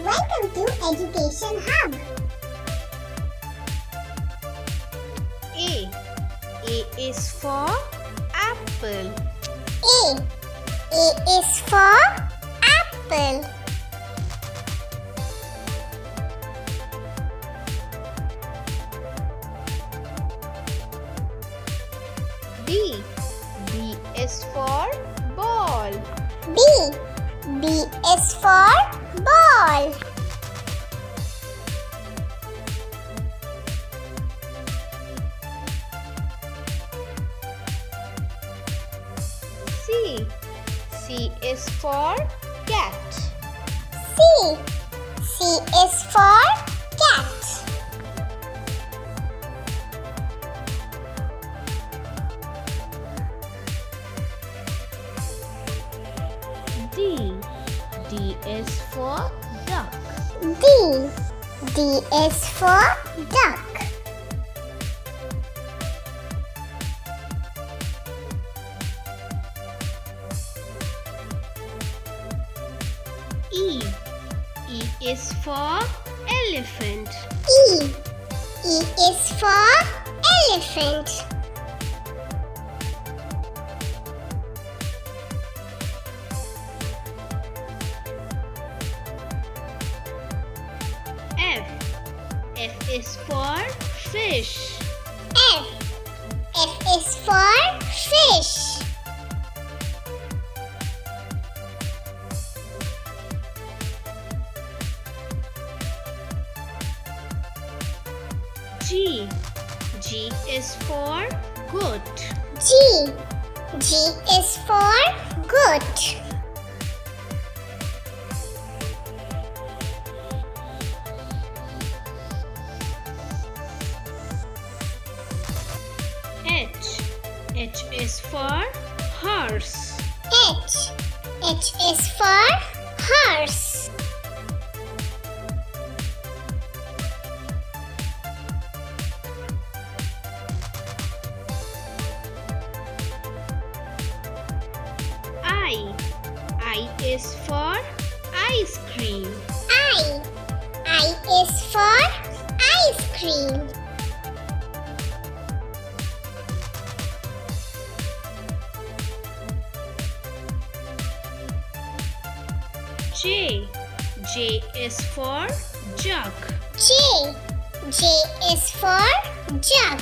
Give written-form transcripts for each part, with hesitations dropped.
Welcome to Education Hub. A. A is for apple. A. A is for apple. B. B is for ball. B. B is for ball. C. C is for cat. C. C is for cat. D. D is for duck. D. D is for duck. E. E is for elephant. E. E is for elephant. F. F is for fish. F. F is for fish. G. G is for goat. G. G is for goat. H. H is for horse. H. H is for horse. I. I is for ice cream. I. I is for ice cream. J. J is for jug. J. J is for jug.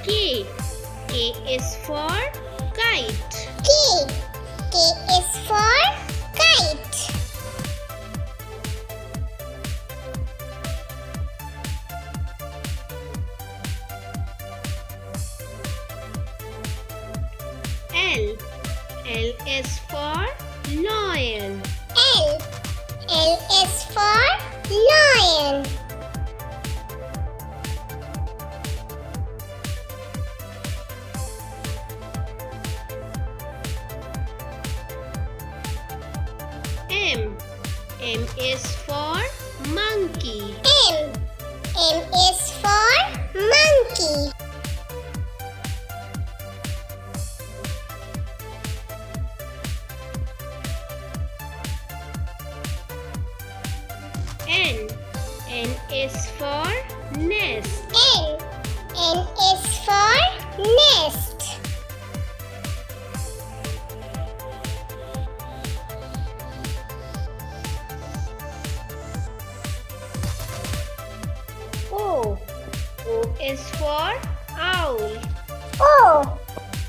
K. K is for kite. K. K is for kite. L. L is for lion. L. L is for lion. M. M is for monkey. M. M is for monkey. N. N is for nest. N. N is for nest. O. O is for owl. O.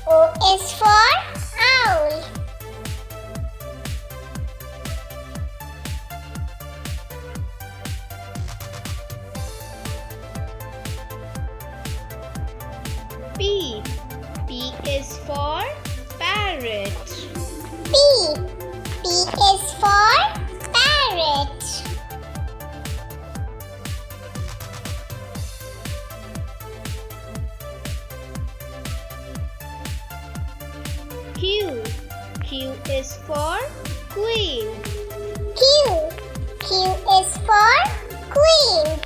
O is for owl. P. P is for parrot. P. P is for parrot. Q. Q is for queen. Q. Q is for queen.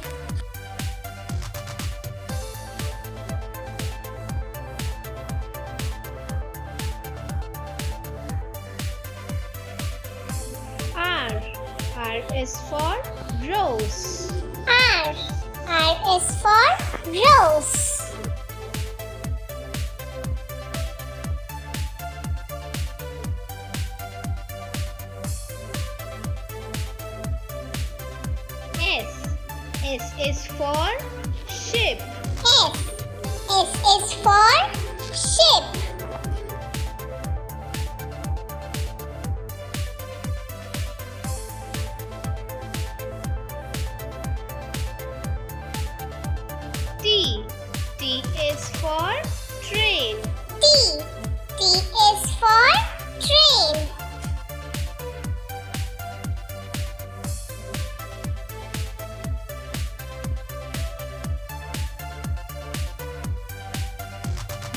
R is for rose. R. R is for rose. S. S is for ship. S. S is for ship. T. T is for train. T. T is for train.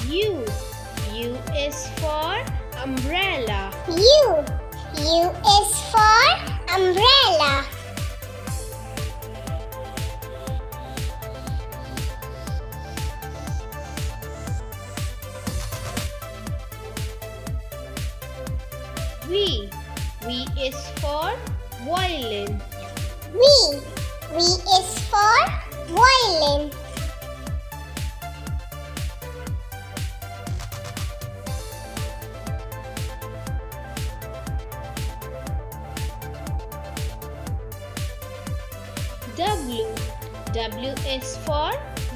U. U is for umbrella. U. U is for umbrella. V. V is for violin. V. V is for violin. W. W is for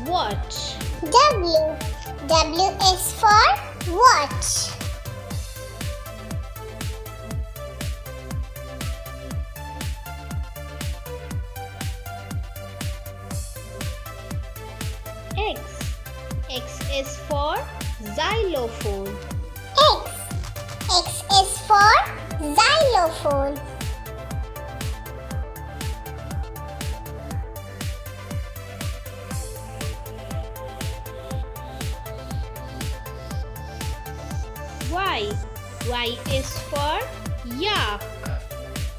watch. W. W is for watch. X. X is for xylophone. X. X is for xylophone. Y. Y is for yak.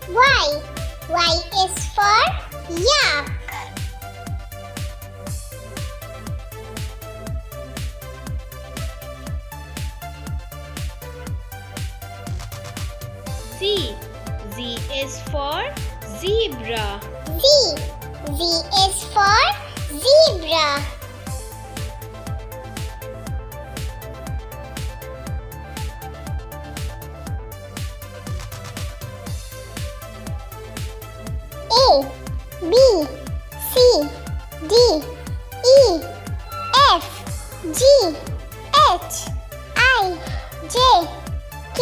Y. Y is for yak. Z. Z is for zebra. Z. Z is for zebra. A, B, C, D, E, F, G, H, I, J, K,